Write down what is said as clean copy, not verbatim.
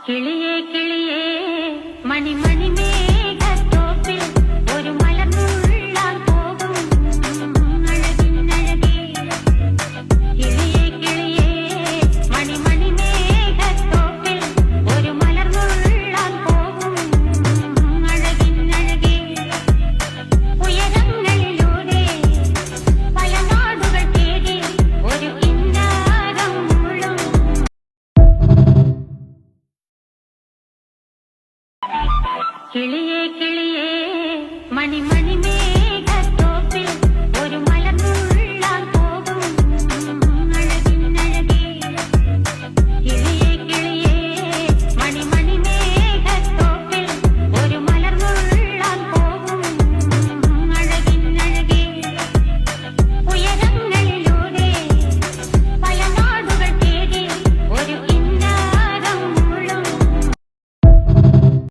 കിളിയേ കിളിയേ മണിമണി മേഘത്തോപ്പിൽ ഒരു മലർന്നുള്ളാൻ പോകും അഴകിനഴകേ. കിളിയേ കിളിയേ മണിമണി മേഘത്തോപ്പിൽ ഒരു മലർന്നുള്ളാൻ പോകും അഴകിനഴകേ. ഉയരങ്ങളിലൂടെ പല നാടുകൾ തേടി ഒരു കിന്നാരം മുഴും. കിളിയേ കിളിയേ മണിമണി